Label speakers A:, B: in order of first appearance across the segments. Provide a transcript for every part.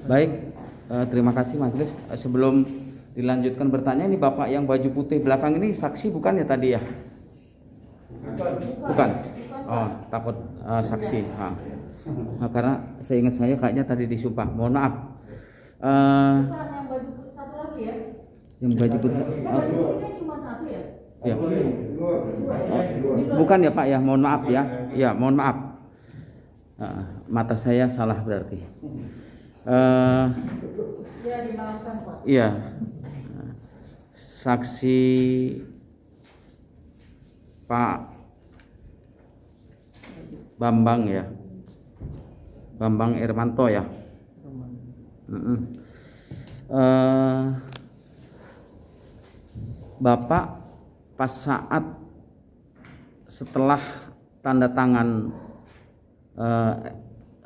A: Baik, terima kasih Majelis. Sebelum dilanjutkan bertanya, ini Bapak yang baju putih belakang ini saksi bukan ya tadi ya? Bukan. Oh, takut saksi. Nah, karena saya ingat saya kayaknya tadi disumpah. Mohon maaf.
B: Yang baju putih satu lagi ya?
A: Yang baju putih.
B: Baju putihnya cuma satu ya?
A: Ya. Bukan ya Pak ya, mohon maaf ya. Ya, mohon maaf. Mata saya salah berarti.
B: Ya, dimaafkan Pak.
A: Iya. Saksi Pak Bambang ya. Bambang Irmanto ya. Bapak pas saat setelah tanda tangan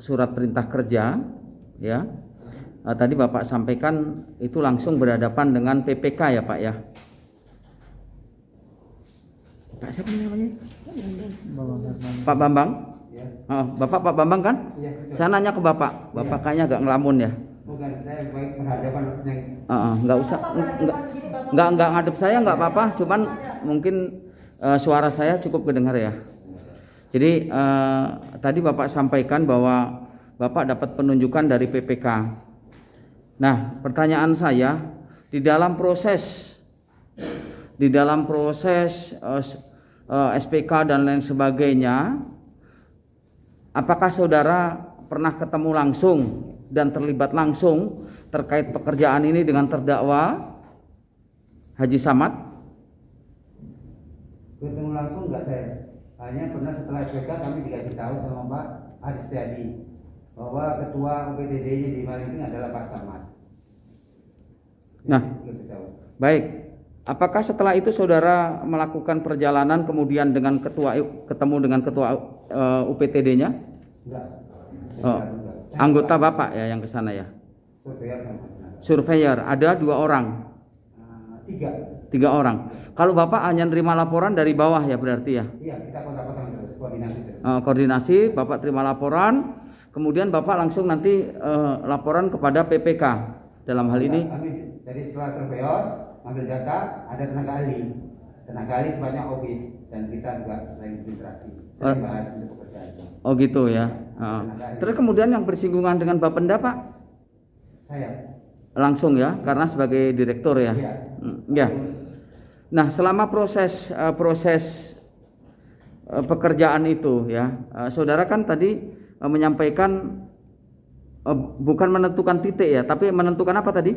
A: surat perintah kerja ya, tadi Bapak sampaikan itu langsung berhadapan dengan PPK ya Pak ya. Pak siapa namanya? Pak Bambang. Bapak Pak Bambang kan?
C: Ya,
A: saya nanya ke Bapak, Bapak kayaknya agak ngelamun ya.
C: Bukan, saya baik berhadapan maksudnya.
A: Nggak usah, nggak ngadep saya nggak apa-apa, cuman mungkin suara saya cukup kedengar ya. Jadi tadi Bapak sampaikan bahwa Bapak dapat penunjukan dari PPK. Nah, pertanyaan saya di dalam proses SPK dan lain sebagainya, apakah saudara pernah ketemu langsung dan terlibat langsung terkait pekerjaan ini dengan terdakwa Haji Samad?
C: Ketemu langsung enggak saya. Hanya pernah setelah SPK kami dikasih tahu sama Pak Aristiadi bahwa ketua UPTD-nya di Maringping adalah Pak Samad.
A: Nah, baik. Apakah setelah itu saudara melakukan perjalanan kemudian dengan ketemu dengan ketua UPTD-nya?
C: Enggak.
A: Anggota Bapak ya yang ke sana ya? Surveyor. Ada 2 orang? 3 orang. Kalau Bapak hanya terima laporan dari bawah ya berarti ya?
C: Iya, kita kontak-kontak terus, koordinasi terus.
A: Koordinasi, Bapak terima laporan, kemudian Bapak langsung nanti laporan kepada PPK dalam hal ini.
C: Jadi setelah surveyor ambil data, ada tenaga ahli. Tenaga ahli sebanyak office dan kita juga selain interaksi. Saya bahas untuk pekerjaan.
A: Oh gitu ya. Terus kemudian yang bersinggungan dengan Bapenda Pak?
C: Saya.
A: Langsung ya, karena sebagai direktur ya.
C: Iya.
A: Ya. Nah, selama proses pekerjaan itu ya, saudara kan tadi menyampaikan bukan menentukan titik ya, tapi menentukan apa tadi?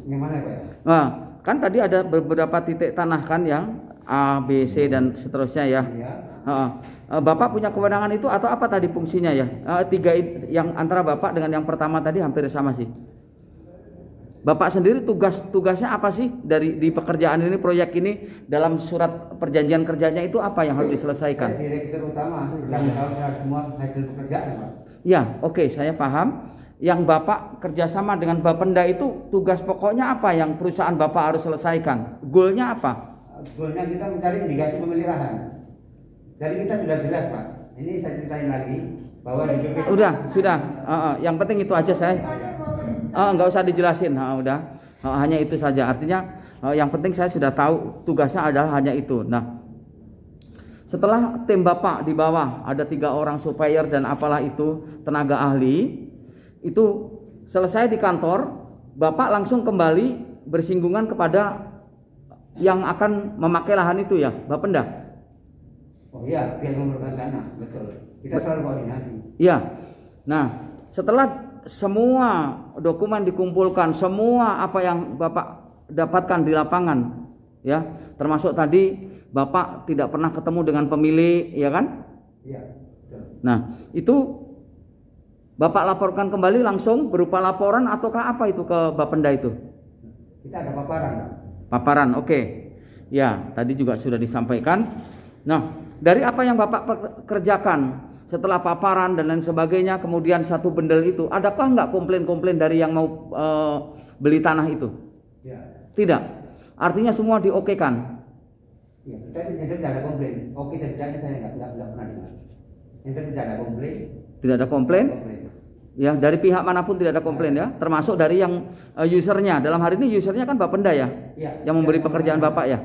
C: Yang mana Pak?
A: Nah, kan tadi ada beberapa titik tanah kan yang A, B, C dan seterusnya ya.
C: Iya.
A: Bapak punya kewenangan itu atau apa tadi fungsinya ya? 3 yang antara Bapak dengan yang pertama tadi hampir sama sih. Bapak sendiri tugasnya apa sih di pekerjaan ini, proyek ini, dalam surat perjanjian kerjanya itu apa yang harus diselesaikan?
C: Saya direktur utama, yang tahu semua hasil pekerjaan Pak.
A: Ya, oke, saya paham. Yang Bapak kerjasama dengan Bapenda itu tugas pokoknya apa yang perusahaan Bapak harus selesaikan? Goalnya apa?
C: Goalnya kita mencari indikasi pemilik lahan. Jadi kita sudah jelas Pak. Ini saya ceritain lagi bahwa di BPK.
A: Sudah. Yang penting itu aja saya. Nggak usah dijelasin. Udah. Hanya itu saja. Artinya yang penting saya sudah tahu tugasnya adalah hanya itu. Nah, setelah tim Bapak di bawah ada 3 orang surveyor dan apalah itu tenaga ahli itu selesai di kantor, Bapak langsung kembali bersinggungan kepada yang akan memakai lahan itu ya, Bapenda.
C: Oh iya, biar memerlukan tanah, betul. Kita selalu koordinasi.
A: Iya. Nah, setelah semua dokumen dikumpulkan, semua apa yang Bapak dapatkan di lapangan, ya, termasuk tadi Bapak tidak pernah ketemu dengan pemilik, ya kan?
C: Iya. Betul. Nah,
A: itu Bapak laporkan kembali langsung berupa laporan ataukah apa itu ke Bapenda itu?
C: Kita ada paparan.
A: Paparan, oke. Ya, tadi juga sudah disampaikan. Nah, dari apa yang Bapak kerjakan setelah paparan dan lain sebagainya, kemudian satu bendel itu, adakah nggak komplain-komplain dari yang mau beli tanah itu?
C: Ya.
A: Tidak. Artinya semua diokekan.
C: Ya, kita tidak ada komplain. Oke dan tidaknya saya nggak pernah dengar. Itu tidak ada komplain.
A: Tidak ada komplain. Ya, dari pihak manapun tidak ada komplain ya, termasuk dari yang usernya. Dalam hari ini usernya kan Bapenda ya, yang memberi pekerjaan Bapak ya.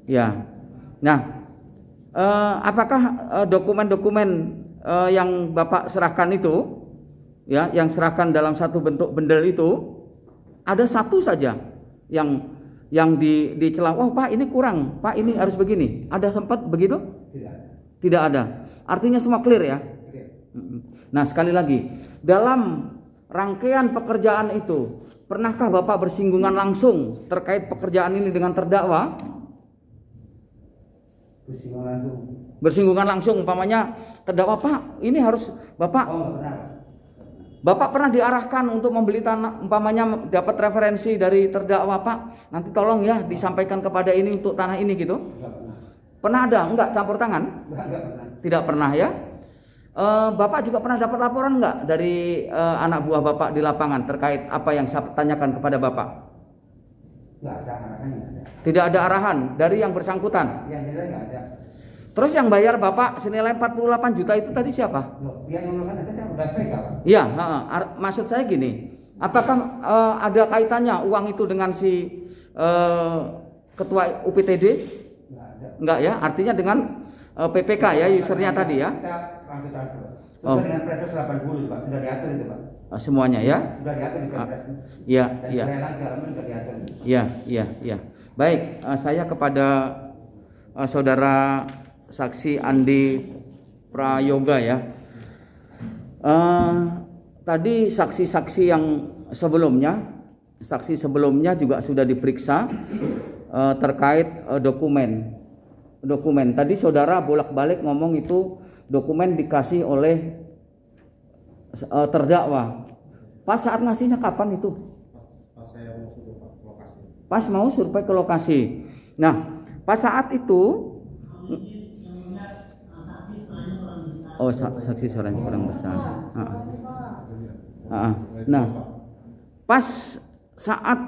A: Ya. Nah, apakah dokumen-dokumen yang Bapak serahkan itu, ya, yang serahkan dalam satu bentuk bendel itu, ada satu saja yang dicela, oh Pak ini kurang, Pak ini harus begini. Ada sempat begitu? Tidak ada. Artinya semua clear ya. Nah sekali lagi, dalam rangkaian pekerjaan itu, pernahkah Bapak bersinggungan langsung terkait pekerjaan ini dengan terdakwa? Bersinggungan langsung, umpamanya terdakwa, Pak ini harus Bapak. Bapak pernah diarahkan untuk membeli tanah, umpamanya dapat referensi dari terdakwa, Pak nanti tolong ya disampaikan kepada ini untuk tanah ini gitu? Pernah ada? Enggak campur tangan? Tidak pernah ya. Bapak juga pernah dapat laporan enggak dari anak buah Bapak di lapangan terkait apa yang saya tanyakan kepada Bapak?
C: Enggak ada arahannya.
A: Tidak ada arahan dari yang bersangkutan?
C: Yang jelas enggak ada.
A: Terus yang bayar Bapak senilai 48 juta itu tadi siapa?
C: Yang mengeluarkan ada kan udah SPK, Pak.
A: Iya, maksud saya gini, apakah ada kaitannya uang itu dengan si ketua UPTD? Enggak ya, artinya dengan PPK ya, usernya tadi ya.
C: Kita langsung transfer. Sudah dengan Perpres 80 Pak, sudah diatur itu Pak.
A: Semuanya ya?
C: Sudah diatur di Perpres.
A: Iya,
C: Dan
A: iya.
C: pelelangan segala macam sudah diatur.
A: Iya. Baik, saya kepada saudara saksi Andi Prayoga ya. Tadi saksi-saksi yang saksi sebelumnya juga sudah diperiksa terkait dokumen. Tadi saudara bolak-balik ngomong itu dokumen dikasih oleh terdakwa. Pas saat ngasihnya kapan itu?
D: Pas saya mau survei ke lokasi.
A: Pas mau survei ke lokasi. Nah, pas saat itu saksi suaranya kurang besar. Nah, pas saat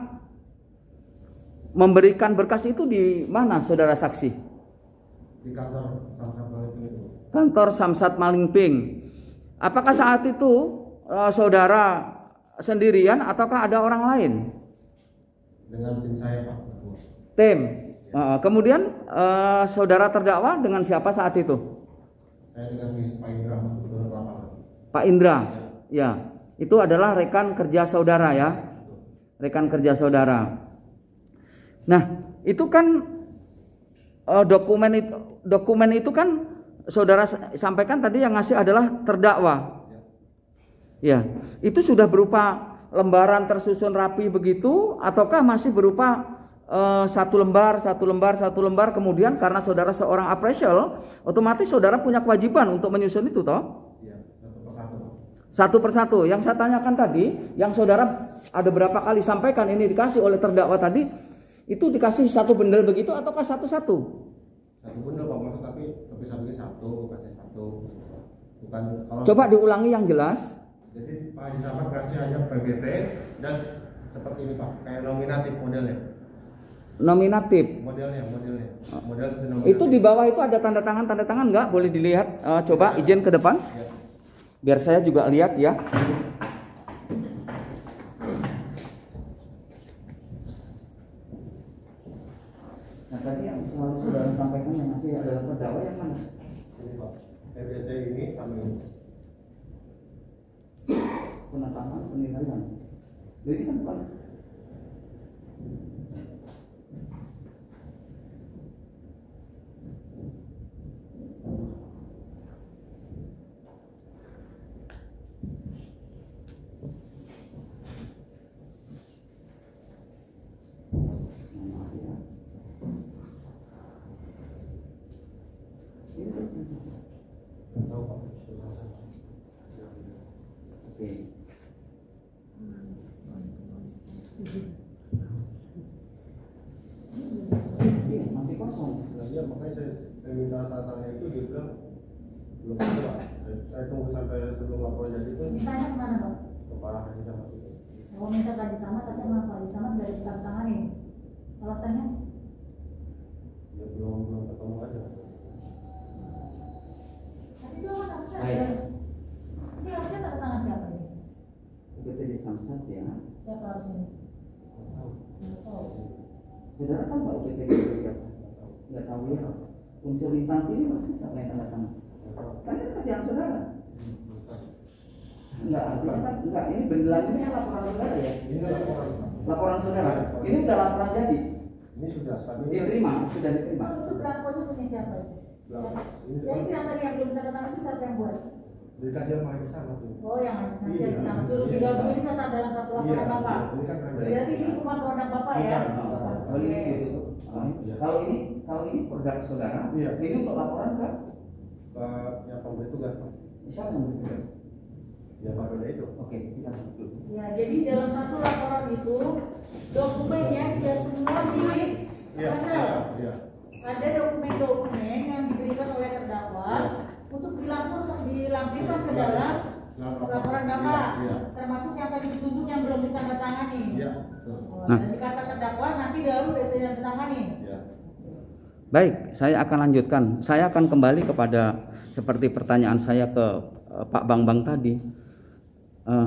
A: memberikan berkas itu di mana saudara saksi?
D: Di kantor Samsat Malingping itu.
A: Kantor Samsat Malingping. Apakah saat itu saudara sendirian ataukah ada orang lain?
D: Dengan tim saya Pak.
A: Tim. Kemudian saudara terdakwa dengan siapa saat itu?
D: Saya dengan Pak Indra kebetulan lapangan.
A: Pak Indra. Ya. Itu adalah rekan kerja saudara ya. Rekan kerja saudara. Nah, itu kan dokumen itu kan saudara sampaikan tadi yang ngasih adalah terdakwa. Ya, itu sudah berupa lembaran tersusun rapi begitu ataukah masih berupa satu lembar kemudian karena saudara seorang appraisal, otomatis saudara punya kewajiban untuk menyusun itu toh?
D: Iya, satu persatu.
A: Satu persatu. Yang saya tanyakan tadi, yang saudara ada berapa kali sampaikan ini dikasih oleh terdakwa tadi, itu dikasih satu bendel begitu ataukah satu-satu?
D: Satu bundel Pak, maksud tapi satunya satu, kasih satu. Bukan kalau
A: Coba diulangi yang jelas.
D: Jadi Pak Haji Samad kasih hanya PBT dan seperti ini Pak, kayak nominatif modelnya.
A: Nominatif.
D: Modelnya. Model seperti nominatif.
A: Itu di bawah itu ada tanda tangan enggak? Boleh dilihat. Coba izin ke depan.
D: Ya.
A: Biar saya juga lihat ya. Nah, tadi yang selalu saudara sampaikan yang masih adalah terdakwa yang mana?
D: Ini Pak, PBT ini sama ini.
A: Penetapan penilaian. Jadi kan bukan.
D: Tahu Pak.
A: Oke. Masih kosong.
D: Nah, iya makanya saya minta tatanya itu dia bilang belum ada Pak. Saya tunggu sampai sebelum laporan jadi itu
B: Mintanya kemana Bang?
D: ke Pak Haji Samad itu.
B: Mau minta Pak Haji Samad tapi sama Pak Haji Samad dari tangan alasannya?
D: Ya belum ketemu aja.
B: Tapi itu Siapa harusnya? Nggak tahu.
A: Saudara tahu nggak UPTD itu siapa? Nggak tahu ya. Unsur instansi ini pasti siapa yang tanda tangan? Kan ini kerjaan saudara. Enggak, artinya kan enggak. Ini beneran ini kan laporan saudara ya.
D: Ini laporan.
A: Laporan saudara. Ini udah laporan jadi.
D: Ini sudah tadi.
A: Diterima, sudah diterima.
B: Oh, itu belangkonya punya siapa itu?
D: Ini
B: Jadi yang tadi yang belum tanda tangan itu siapa yang buat?
D: dikasih sama ke sana tuh.
B: Oh, yang masih
D: Iya.
B: sama. Suruh digabungin ke dalam satu laporan
D: Iya,
B: Bapak.
D: ini kan ada.
B: Berarti ini bukan produk Bapak ya?
D: Bukan.
A: Oh, ini gitu. Kalau ini produk saudara,
D: Iya.
A: ini untuk laporan ke
D: Yang pemberi tugas Pak.
A: siapa yang bertugas?
D: Ya Pak Beda itu.
A: Oke, kita dulu.
B: Ya, jadi dalam satu laporan itu dokumennya tidak semua milik
D: Iya.
B: Marcel.
D: Iya.
B: Ada dokumen-dokumen yang diberikan oleh terdakwa untuk dilampirkan ke dalam laporan Bapak,
D: Iya.
B: termasuk yang tadi ditunjuk yang belum ditandatangani.
D: Iya. Betul.
B: Dan dikata terdakwa nanti baru ditandatangani.
D: Iya.
A: Baik, saya akan lanjutkan. Saya akan kembali kepada seperti pertanyaan saya ke Pak Bambang tadi.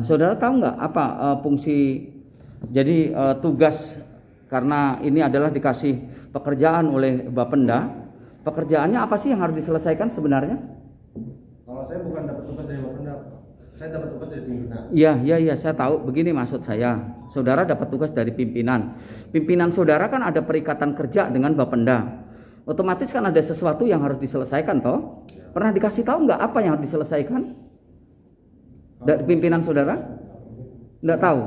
A: Saudara tahu nggak apa fungsi jadi tugas, karena ini adalah dikasih pekerjaan oleh Bapenda. Pekerjaannya apa sih yang harus diselesaikan sebenarnya?
D: Kalau saya bukan dapat tugas dari Bapenda, saya dapat tugas dari pimpinan.
A: Iya, saya tahu. Begini maksud saya. Saudara dapat tugas dari pimpinan. Pimpinan saudara kan ada perikatan kerja dengan Bapenda. Otomatis kan ada sesuatu yang harus diselesaikan toh? Pernah dikasih tahu nggak apa yang harus diselesaikan? Dari pimpinan saudara? Nggak tahu.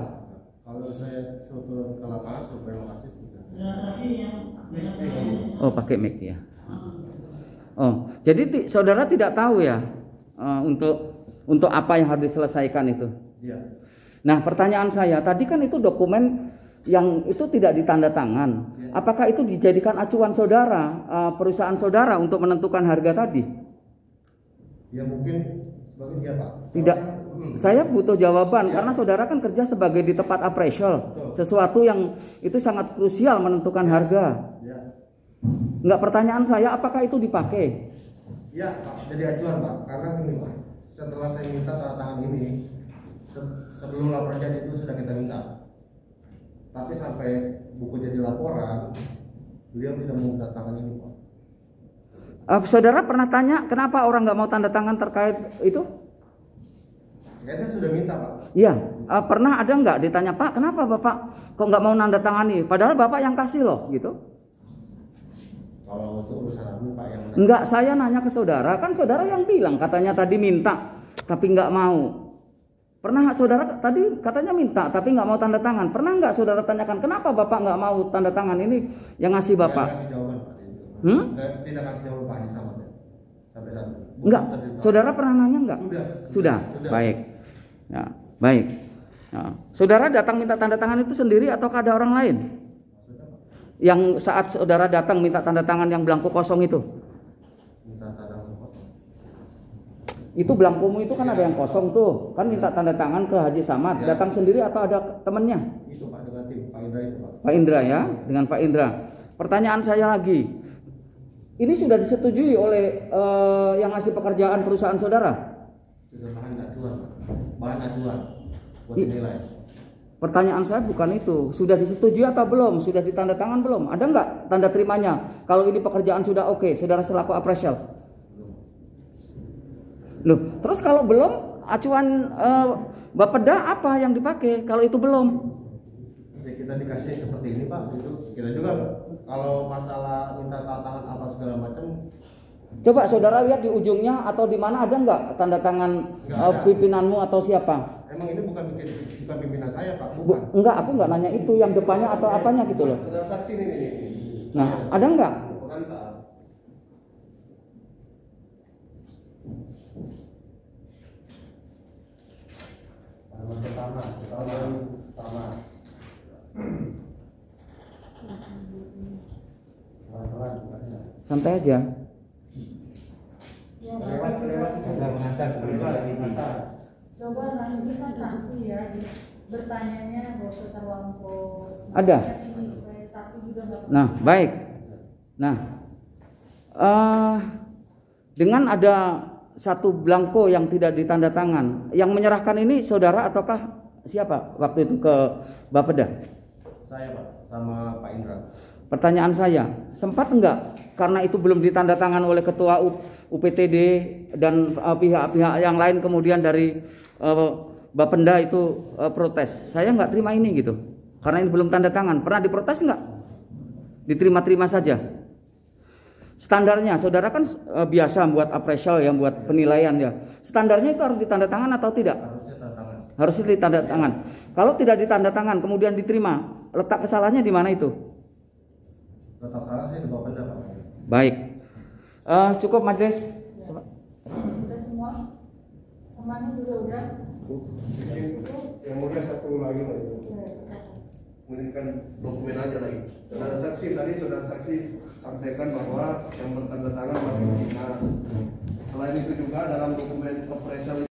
D: Kalau saya suruh turun ke lapangan, supaya lokasi sudah.
A: Oh, pakai mic ya. Oh, jadi saudara tidak tahu ya untuk apa yang harus diselesaikan itu.
D: Iya.
A: Nah, pertanyaan saya tadi kan itu dokumen yang itu tidak ditanda tangan. Apakah itu dijadikan acuan saudara, perusahaan saudara untuk menentukan harga tadi?
D: Ya mungkin sebagian dia Pak.
A: Tidak. Saya butuh jawaban karena saudara kan kerja sebagai di tempat appraisal, sesuatu yang itu sangat krusial menentukan harga.
D: Ya.
A: Enggak, pertanyaan saya apakah itu dipakai?
D: Ya Pak, jadi acuan Pak. Karena gini Pak, setelah saya minta tanda tangan ini, sebelum laporan jadi itu sudah kita minta. Tapi sampai buku jadi laporan, beliau tidak mau tanda tangan ini Pak.
A: Saudara pernah tanya kenapa orang nggak mau tanda tangan terkait itu?
D: Kayaknya sudah minta Pak.
A: Iya, pernah ada nggak ditanya Pak, kenapa Bapak kok nggak mau nanda tangani? Padahal Bapak yang kasih loh, gitu.
D: Kalau untuk urusan ini Pak yang
A: Enggak, saya nanya ke saudara, kan saudara yang bilang katanya tadi minta, tapi nggak mau. Pernah saudara tadi katanya minta, tapi nggak mau tanda tangan. Pernah nggak saudara tanyakan kenapa Bapak nggak mau tanda tangan ini yang ngasih Bapak?
D: Tidak kasih jawaban Pak. Tidak kasih jawaban Pak sama saya. Sampai saat ini.
A: Enggak, saudara pernah nanya nggak?
D: Sudah.
A: Baik. Ya, baik. Ya. Saudara datang minta tanda tangan itu sendiri atau ada orang lain? Yang saat saudara datang minta tanda tangan yang belangko kosong itu?
D: Minta tanda tangan kosong.
A: Itu belangkomu itu kan ada yang kosong tuh. Kan minta tanda tangan ke Haji Samad.
D: Ya.
A: Datang sendiri atau ada temannya?
D: Itu Pak dengan tim Pak Indra itu Pak.
A: Pak Indra ya, dengan Pak Indra. Pertanyaan saya lagi. Ini sudah disetujui oleh yang ngasih pekerjaan perusahaan saudara?
D: Sudah bahan acuan Pak. Bahan acuan buat
A: I-
D: nilai.
A: Pertanyaan saya bukan itu. Sudah disetujui atau belum? Sudah ditanda tangan belum? Ada nggak tanda terimanya? Kalau ini pekerjaan sudah oke, saudara selaku appraisal. Loh, terus kalau belum, acuan Bapeda apa yang dipakai? Kalau itu belum?
D: Ya, kita dikasih seperti ini Pak. Itu kita juga kalau masalah minta tanda tangan apa segala macam.
A: Coba saudara lihat di ujungnya atau di mana ada nggak tanda tangan
D: Nggak ada.
A: pimpinanmu atau siapa?
D: Emang ini bukan pimpinan saya Pak, bukan.
A: Enggak, aku nggak nanya itu yang depannya atau apanya gitu loh.
D: Ada saksi nih.
A: Nah, ada nggak?
D: Bukan Pak. Pertama.
A: Santai aja.
B: Ya,
C: Ada mengantar sebelum revisi.
B: coba nanti kan saksi ya, bertanyanya gak usah terlampau.
A: Ada.
B: Supaya saksi juga nggak.
A: Nah, baik. Nah, dengan ada satu belangko yang tidak ditanda tangan, yang menyerahkan ini saudara ataukah siapa waktu itu ke Bapeda?
D: Saya Pak, sama Pak Indra.
A: Pertanyaan saya, sempat enggak karena itu belum ditandatangan oleh ketua UPTD dan pihak-pihak yang lain, kemudian dari Bapenda itu protes, saya nggak terima ini gitu, karena ini belum tanda tangan. Pernah diprotes nggak? Diterima-terima saja. Standarnya, saudara kan biasa buat appraisal ya, buat penilaian ya. Standarnya itu harus ditandatangan atau tidak?
D: Harusnya tanda tangan.
A: Harusnya ditandatangan. Kalau tidak ditandatangan kemudian diterima, letak kesalahannya di mana itu?
D: Letak salah sih di Bapenda Pak.
A: Baik. Cukup majelis.
B: Kita semua kemarin juga udah.
E: Yang mulia satu lagi Pak. Memberikan dokumen aja lagi. Saudara saksi tadi saudara saksi sampaikan bahwa yang bertanda tangan Pak. Nah, selain itu juga dalam dokumen appraisal